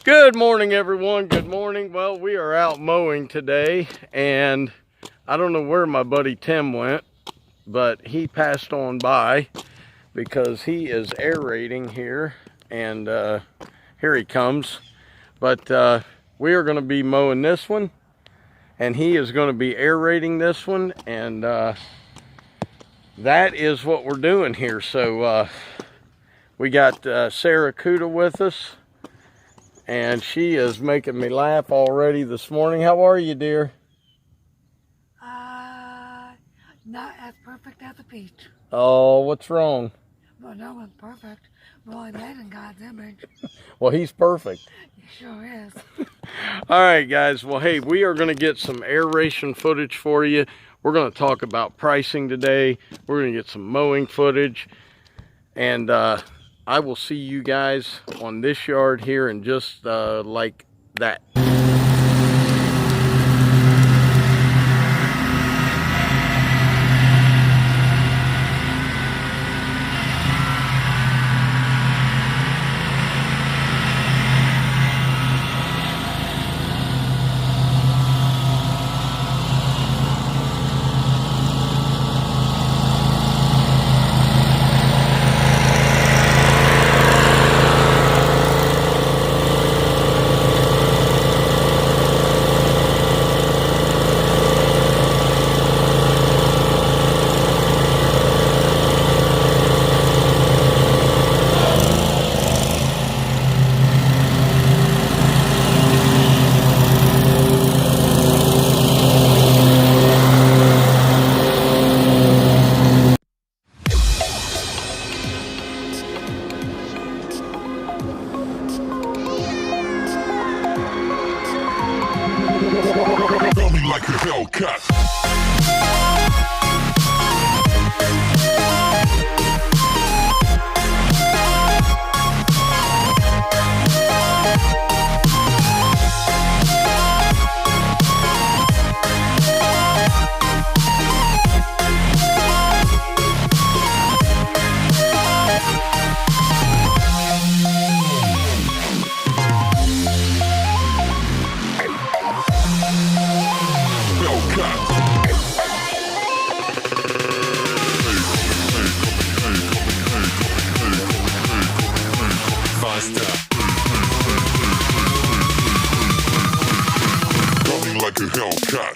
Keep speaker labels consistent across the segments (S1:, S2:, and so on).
S1: Good morning, everyone. Good morning. Well, we are out mowing today, and I don't know where my buddy Tim went, but he passed on by because he is aerating here, and here he comes. But we are going to be mowing this one, and he is going to be aerating this one, and that is what we're doing here. So we got Sarah Kuda with us, and she is making me laugh already this morning. How are you, dear?
S2: Not as perfect as a peach.
S1: Oh, what's wrong?
S2: Well, no one's perfect. We're only made in God's image.
S1: Well, he's perfect.
S2: He sure is.
S1: All right, guys. Well, hey, we are going to get some aeration footage for you. We're going to talk about pricing today. We're going to get some mowing footage. And I will see you guys on this yard here in just like that.
S3: Like a Hellcat. Like a Hellcat.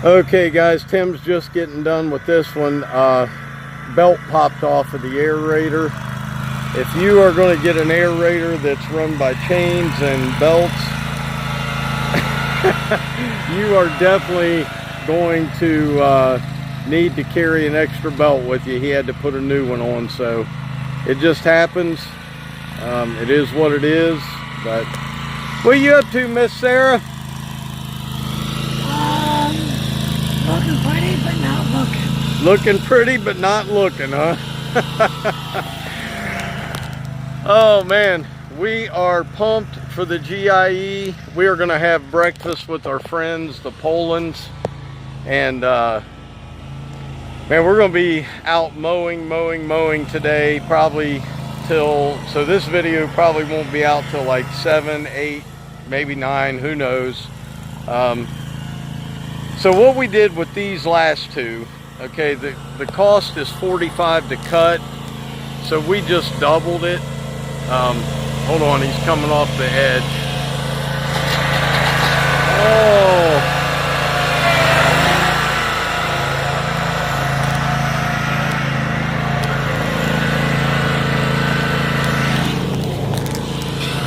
S1: Okay, guys, Tim's just getting done with this one. Belt popped off of the aerator. If you are going to get an aerator that's run by chains and belts, you are definitely going to need to carry an extra belt with you. He had to put a new one on, so it just happens. It is what it is. But what are you up to, Miss Sarah?
S2: Looking pretty, but not looking.
S1: Looking pretty, but not looking, huh? Oh man, we are pumped for the GIE. We are going to have breakfast with our friends, the Polands, and man, we're going to be out mowing today, probably till, so this video probably won't be out till like 7, 8, maybe 9, who knows. So what we did with these last two, okay, the cost is $45 to cut, so we just doubled it. Hold on, he's coming off the edge. Oh.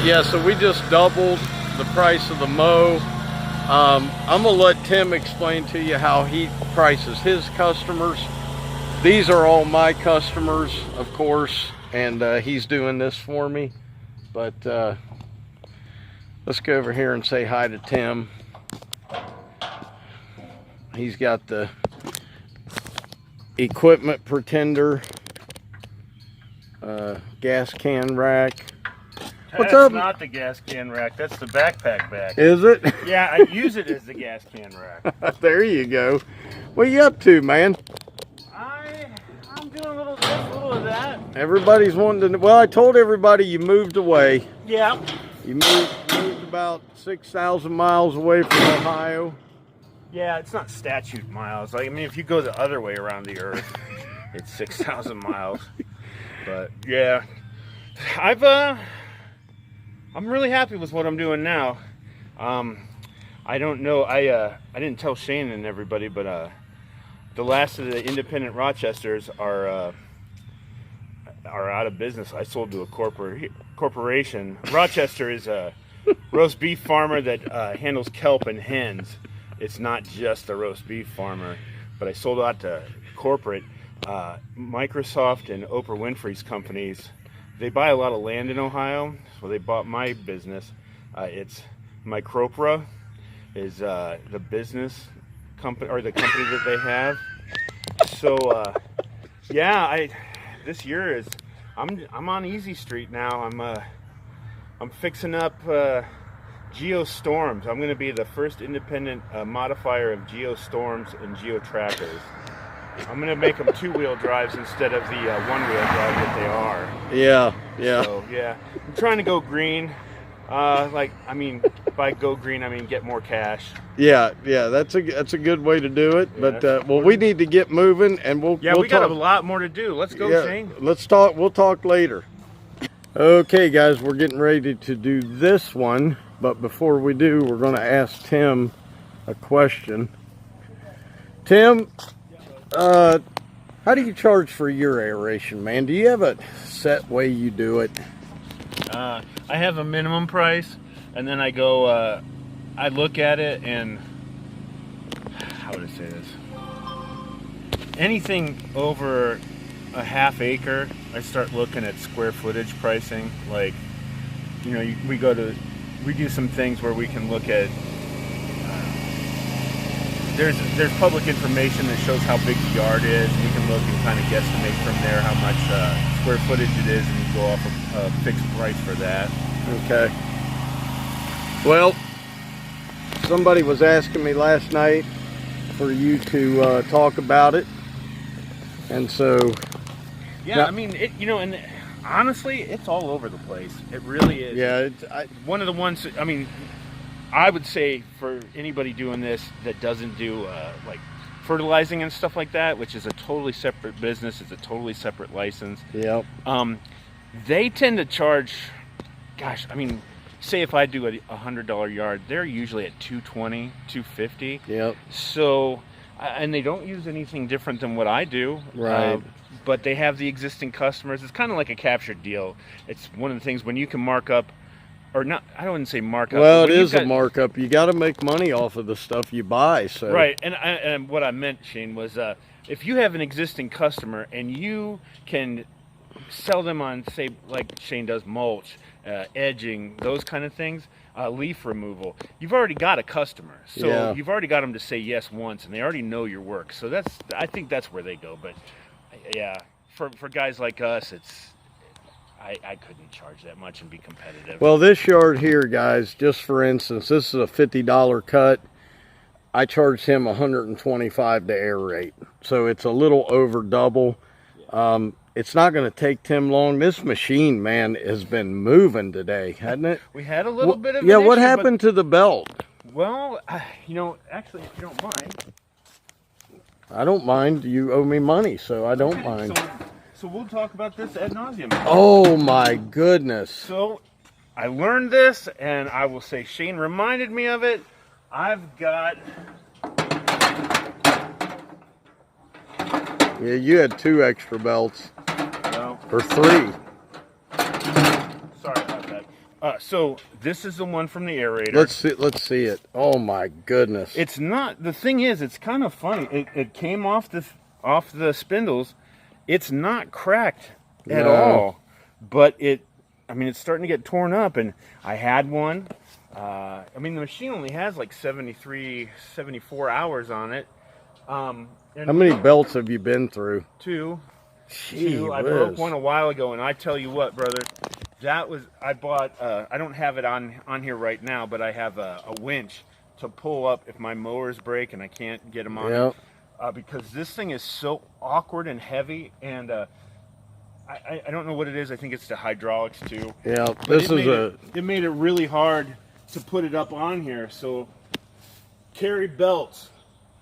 S1: Yeah, so we just doubled the price of the mow. I'm gonna let Tim explain to you how he prices his customers. These are all my customers, of course, and he's doing this for me. But Let's go over here and say hi to Tim. He's got the equipment pretender, gas can rack. What's
S4: That's
S1: up?
S4: not the gas can rack. That's the backpack bag.
S1: Is it?
S4: Yeah, I use it as the gas can rack.
S1: There you go. What you up to, man?
S4: I'm doing a little this, a little of that.
S1: Everybody's wanting to. Well, I told everybody you moved away.
S4: Yeah.
S1: You moved about 6,000 miles away from Ohio.
S4: Yeah, it's not statute miles. Like, I mean, if you go the other way around the earth, it's 6,000 miles. But yeah, I'm really happy with what I'm doing now. I don't know. I didn't tell Shane and everybody, but the last of the independent Rochesters are out of business. I sold to a corporation. Rochester is a roast beef farmer that handles kelp and hens. It's not just a roast beef farmer, but I sold out to corporate. Microsoft and Oprah Winfrey's companies, they buy a lot of land in Ohio, so they bought my business. It's Micropra is the business company, or the company that they have. So yeah, this year is I'm on Easy Street now. I'm fixing up geostorms. I'm going to be the first independent modifier of geostorms and geotrackers. I'm going to make them two-wheel drives instead of the one-wheel drive that they are.
S1: Yeah, yeah.
S4: So yeah, I'm trying to go green. By go green, I mean get more cash.
S1: Yeah, that's a good way to do it.
S4: Yeah.
S1: But well, we need to get moving, and we'll
S4: We got
S1: talk.
S4: a lot more to do. Let's go, Shane.
S1: Let's talk. We'll talk later. Okay, guys, we're getting ready to do this one, but before we do, we're going to ask Tim a question. Tim, how do you charge for your aeration, man? Do you have a set way you do it?
S4: I have a minimum price, and then I go, I look at it, and how would I say this? Anything over a half acre, I start looking at square footage pricing. Like, you know, we do some things where we can look at, there's public information that shows how big the yard is. We can look and kind of guesstimate from there how much square footage it is, and you go off a fixed price for that.
S1: Okay. Well, somebody was asking me last night for you to talk about it, and so
S4: yeah,
S1: now,
S4: I mean, and honestly, it's all over the place. It really is.
S1: Yeah,
S4: one of the ones. I mean, I would say for anybody doing this that doesn't do like fertilizing and stuff like that, which is a totally separate business, it's a totally separate license.
S1: Yep.
S4: They tend to charge, gosh, I mean, say if I do a $100 yard, they're usually at $220, $250.
S1: Yep.
S4: So, and they don't use anything different than what I do.
S1: Right.
S4: But they have the existing customers. It's kind of like a captured deal. It's one of the things when you can mark up, or not, I wouldn't say markup.
S1: Well, it is a markup. You got to make money off of the stuff you buy. So
S4: right, and what I meant, Shane, was if you have an existing customer and you can sell them on, say, like Shane does, mulch, edging, those kind of things, leaf removal, you've already got a customer. So
S1: yeah.
S4: You've already got them to say yes once, and they already know your work. So I think that's where they go. But yeah, for guys like us, I couldn't charge that much and be competitive.
S1: Well, this yard here, guys, just for instance, this is a $50 cut. I charged him $125 to aerate, so it's a little over double. It's not going to take Tim long. This machine, man, has been moving today, hasn't it?
S4: We had a little bit of
S1: yeah.
S4: an
S1: What
S4: issue,
S1: happened to the belt?
S4: Well, actually, if you don't mind,
S1: I don't mind. You owe me money, so I don't mind.
S4: So we'll talk about this ad nauseum.
S1: Oh my goodness.
S4: So I learned this, and I will say Shane reminded me of it. I've got...
S1: Yeah, you had 2 extra belts.
S4: No.
S1: Or 3.
S4: Sorry about that. So this is the one from the aerator.
S1: Let's see it. Oh my goodness.
S4: It's not, the thing is, it's kind of funny. It came off the spindles. It's not cracked at all, but I mean, it's starting to get torn up, and I had one. I mean, the machine only has like 73, 74 hours on it. And
S1: How many belts have you been through?
S4: Two.
S1: Gee
S4: I
S1: whiz.
S4: broke one a while ago, and I tell you what, brother, that was, I bought, I don't have it on here right now, but I have a winch to pull up if my mowers break and I can't get them on.
S1: Yep.
S4: Because this thing is so awkward and heavy, and I don't know what it is. I think it's the hydraulics too.
S1: Yeah,
S4: But
S1: this is
S4: it made it really hard to put it up on here. So carry belts.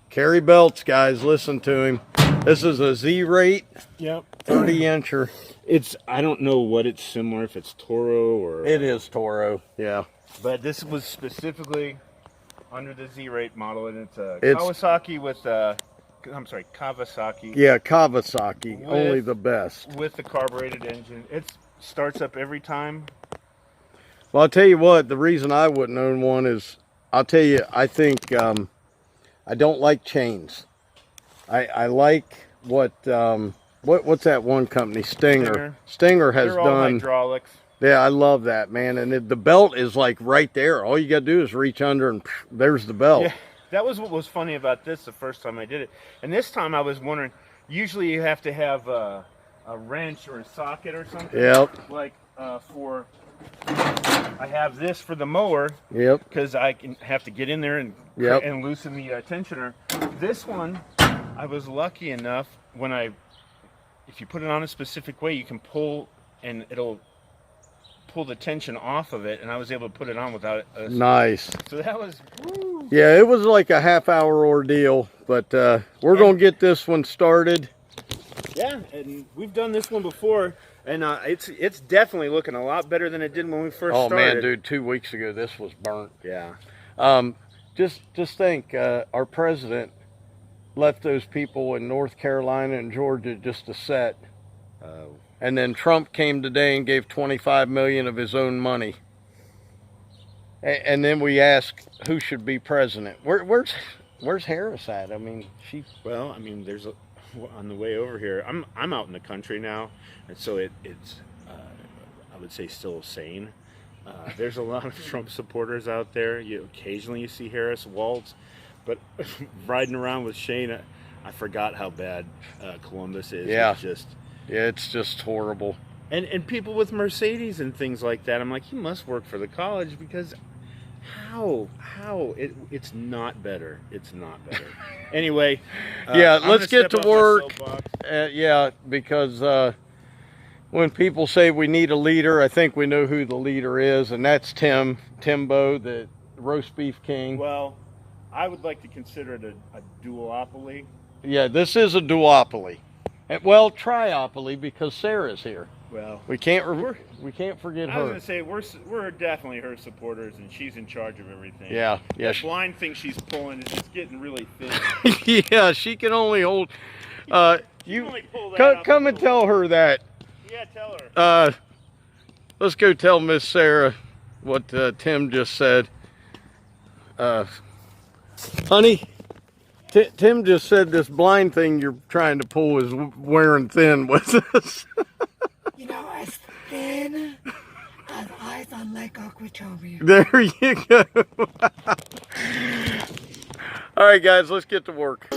S1: carry belts, guys. Listen to him. This is a Z-rate.
S4: Yep.
S1: 30-incher.
S4: It's, I don't know what it's similar, if it's Toro or...
S1: It is Toro, yeah.
S4: But this was specifically under the Z-rate model, and it's a
S1: It's-
S4: Kawasaki with, I'm sorry, Kawasaki.
S1: Yeah, Kawasaki,
S4: With-
S1: only the best.
S4: With the carbureted engine. It starts up every time.
S1: Well, I'll tell you what, the reason I wouldn't own one is, I'll tell you, I think, I don't like chains. I like what's that one company, Stinger. Stinger has
S4: They're all
S1: done,
S4: hydraulics.
S1: yeah, I love that, man. And the belt is like right there. All you got to do is reach under and there's the belt.
S4: Yeah, that was what was funny about this the first time I did it. And this time I was wondering, usually you have to have a wrench or a socket or something.
S1: Yep.
S4: Like I have this for the mower.
S1: Yep.
S4: Because I can have to get in there and
S1: Yep.
S4: and loosen the tensioner. This one, I was lucky enough if you put it on a specific way, you can pull and it'll pull the tension off of it, and I was able to put it on without it.
S1: Nice.
S4: So that was, woo.
S1: Yeah, it was like a half-hour ordeal, but we're going to get this one started.
S4: Yeah, and we've done this one before, and it's definitely looking a lot better than it did when we first
S1: Oh,
S4: started.
S1: man, dude, 2 weeks ago, this was burnt.
S4: Yeah.
S1: Just think, our president left those people in North Carolina and Georgia just to set. And then Trump came today and gave $25 million of his own money. And then we ask who should be president. Where's Harris at? I mean,
S4: Well, I mean, on the way over here, I'm out in the country now, and so it's I would say still sane. There's a lot of Trump supporters out there. Occasionally you see Harris, Waltz, but riding around with Shane, I forgot how bad Columbus is.
S1: Yeah.
S4: It's
S1: it's just horrible.
S4: and people with Mercedes and things like that. I'm like, he must work for the college, because how it's not better. It's not better. Anyway,
S1: Yeah,
S4: I'm
S1: let's
S4: gonna
S1: get
S4: step
S1: to
S4: off my
S1: work.
S4: soapbox.
S1: Yeah, because when people say we need a leader, I think we know who the leader is, and that's Timbo, the roast beef king.
S4: Well, I would like to consider it a duopoly.
S1: Yeah, this is a duopoly. Well, triopoly, because Sarah's here.
S4: Well,
S1: We can't forget
S4: I was
S1: her.
S4: gonna say we're definitely her supporters, and she's in charge of everything.
S1: Yeah,
S4: That blind thing she's pulling is just getting really thin.
S1: yeah, she can only hold. You
S4: only pull that up
S1: come
S4: a
S1: and
S4: little.
S1: tell her that.
S4: Yeah, tell her.
S1: Let's go tell Miss Sarah what Tim just said. Honey, Tim just said this blind thing you're trying to pull is wearing thin with us.
S2: You know, as thin as ice on Lake Okeechobee.
S1: There you go. All right, guys, let's get to work.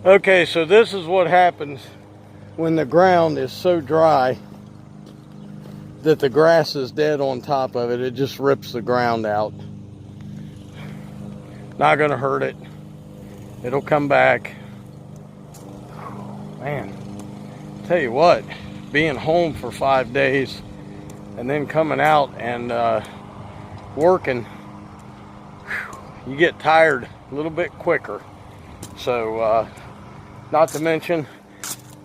S1: Okay, so this is what happens when the ground is so dry that the grass is dead on top of it. It just rips the ground out. Not gonna hurt it. It'll come back. Man, tell you what, being home for 5 days and then coming out and working, you get tired a little bit quicker. So, not to mention,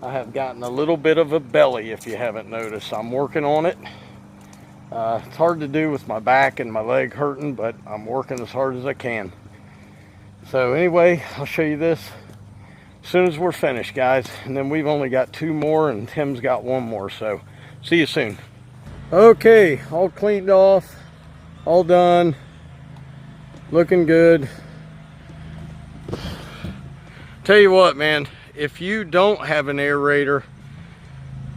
S1: I have gotten a little bit of a belly, if you haven't noticed. I'm working on it. It's hard to do with my back and my leg hurting, but I'm working as hard as I can. So anyway, I'll show you this as soon as we're finished, guys. And then we've only got 2 more and Tim's got 1 more. So see you soon. Okay, all cleaned off, all done, looking good. Tell you what, man, if you don't have an aerator,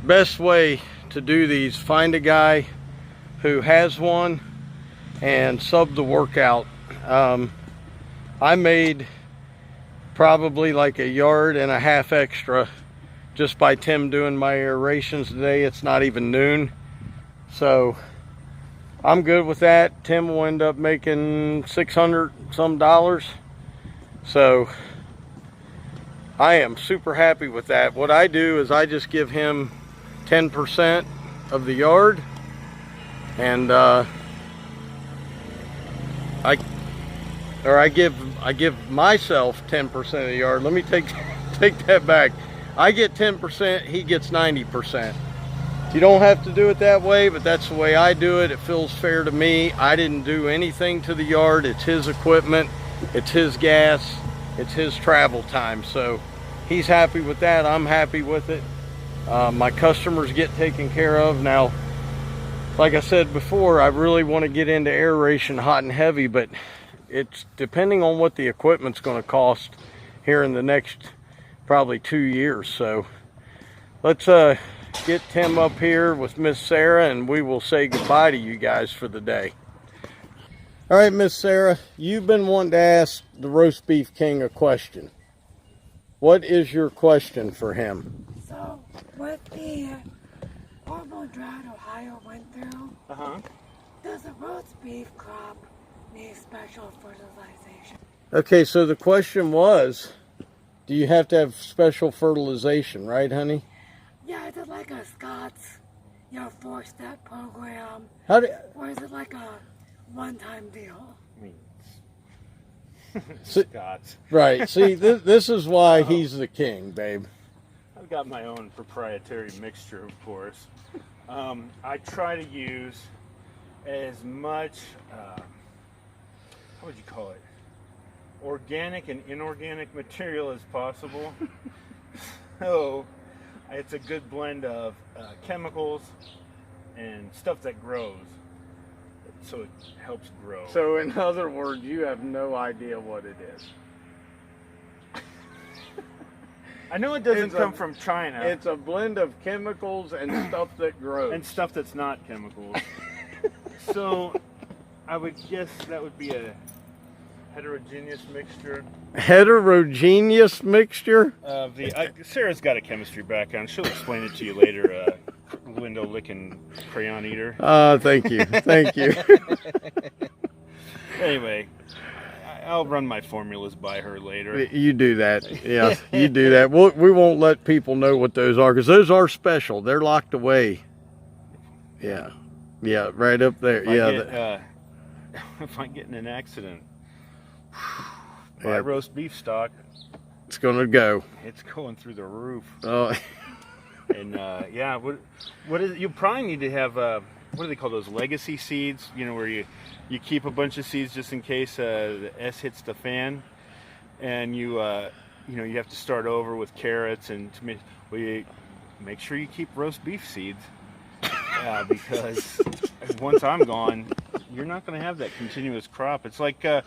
S1: best way to do these, find a guy who has one and sub the workout. I made probably like 1.5 yards extra just by Tim doing my aerations today. It's not even noon, so I'm good with that. Tim will end up making $600 some. So I am super happy with that. What I do is I just give him 10% of the yard, and I give myself 10% of the yard. Let me take that back. I get 10%, he gets 90%. You don't have to do it that way, but that's the way I do it. It feels fair to me. I didn't do anything to the yard. It's his equipment, it's his gas, it's his travel time. So he's happy with that. I'm happy with it. My customers get taken care of. Now, like I said before, I really want to get into aeration hot and heavy, but it's depending on what the equipment's going to cost here in the next probably 2 years. So let's get Tim up here with Miss Sarah, and we will say goodbye to you guys for the day. All right, Miss Sarah, you've been wanting to ask the Roast Beef King a question. What is your question for him?
S2: So, with the hormone drought Ohio went through, does a roast beef crop need special fertilization? Okay, so the question was, do you have to have special fertilization, right, honey? Yeah, is it like a Scott's, 4-step program? Or is it like a one-time deal?
S4: Scott's.
S1: Right, see, this is why he's the king, babe.
S4: I've got my own proprietary mixture, of course. I try to use as much, how would you call it, organic and inorganic material as possible. So it's a good blend of chemicals and stuff that grows, so it helps grow.
S1: So in other words, you have no idea what it is.
S4: I know it doesn't come from China.
S1: It's a blend of chemicals and stuff that grows.
S4: And stuff that's not chemicals. So I would guess that would be a heterogeneous mixture.
S1: Heterogeneous mixture?
S4: Sarah's got a chemistry background. She'll explain it to you later. Window licking crayon eater.
S1: Thank you. Thank you.
S4: Anyway, I'll run my formulas by her later.
S1: You do that. Yeah, you do that. We won't let people know what those are, because those are special. They're locked away. Yeah. Yeah, right up there.
S4: If I get in an accident, my roast beef stock,
S1: it's going to go.
S4: It's going through the roof.
S1: Oh.
S4: And what is it? You probably need to have what do they call those, legacy seeds? Where you keep a bunch of seeds just in case the S hits the fan, and you have to start over with carrots, and you make sure you keep roast beef seeds, because once I'm gone, you're not going to have that continuous crop. It's like the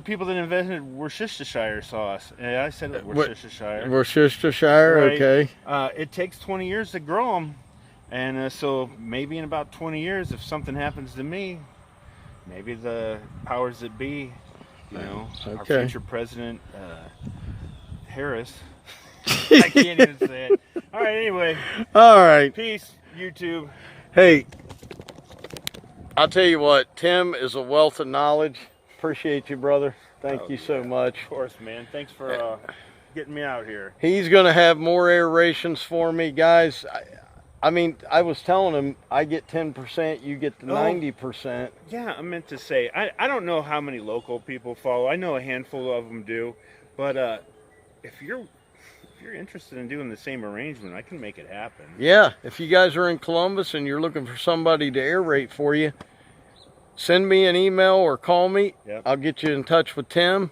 S4: people that invented Worcestershire sauce. I said it, Worcestershire.
S1: Worcestershire, right? Okay.
S4: It takes 20 years to grow them, and so maybe in about 20 years, if something happens to me, maybe the powers that be, our future president, Harris, I can't even say it. All right, anyway.
S1: All right.
S4: Peace, YouTube.
S1: Hey, I'll tell you what, Tim is a wealth of knowledge. Appreciate you, brother. Thank you so much.
S4: Of course, man. Thanks for getting me out here.
S1: He's going to have more aerations for me, guys. I mean, I was telling him I get 10%, you get the 90%.
S4: Yeah, I meant to say, I don't know how many local people follow. I know a handful of them do. But if you're interested in doing the same arrangement, I can make it happen.
S1: Yeah, if you guys are in Columbus and you're looking for somebody to aerate for you, send me an email or call me.
S4: Yep.
S1: I'll get you in touch with Tim.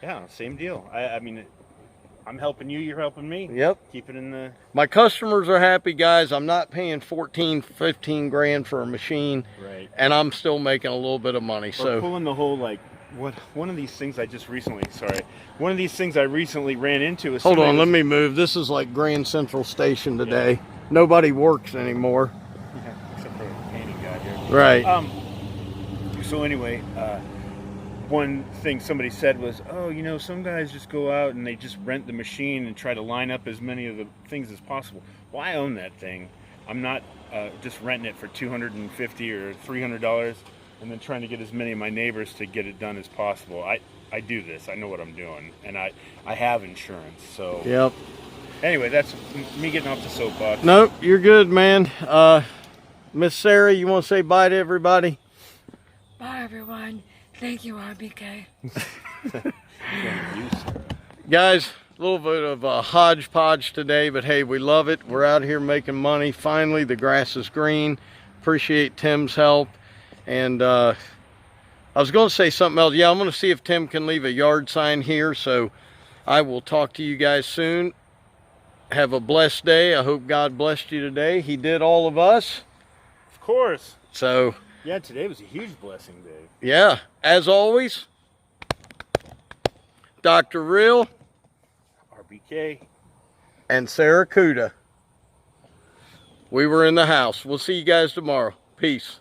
S4: Yeah, same deal. I mean, I'm helping you, you're helping me.
S1: Yep.
S4: Keep it in the...
S1: My customers are happy, guys. I'm not paying 14, 15 grand for a machine.
S4: Right.
S1: And I'm still making a little bit of money.
S4: Or pulling the whole, like, one of these things I just recently, one of these things I recently ran into is...
S1: Hold on, let me move. This is like Grand Central Station today. Yeah. Nobody works anymore.
S4: Yeah, except for the painting guy here.
S1: Right.
S4: So anyway, one thing somebody said was, oh, you know, some guys just go out and they just rent the machine and try to line up as many of the things as possible. Well, I own that thing. I'm not just renting it for $250 or $300 and then trying to get as many of my neighbors to get it done as possible. I do this. I know what I'm doing, and I have insurance. So
S1: yep.
S4: Anyway, that's me getting off the soapbox.
S1: Nope, you're good, man. Miss Sarah, you want to say bye to everybody?
S2: Bye, everyone. Thank you, RBK.
S4: Thank you, Sarah.
S1: Guys, a little bit of a hodgepodge today, but hey, we love it. We're out here making money. Finally, the grass is green. Appreciate Tim's help. And I was going to say something else. Yeah, I'm going to see if Tim can leave a yard sign here. So I will talk to you guys soon. Have a blessed day. I hope God blessed you today. He did all of us.
S4: Of course.
S1: So...
S4: yeah, today was a huge blessing day.
S1: yeah, as always, Dr. Real,
S4: RBK,
S1: and Sarah Kuda. We were in the house. We'll see you guys tomorrow. Peace.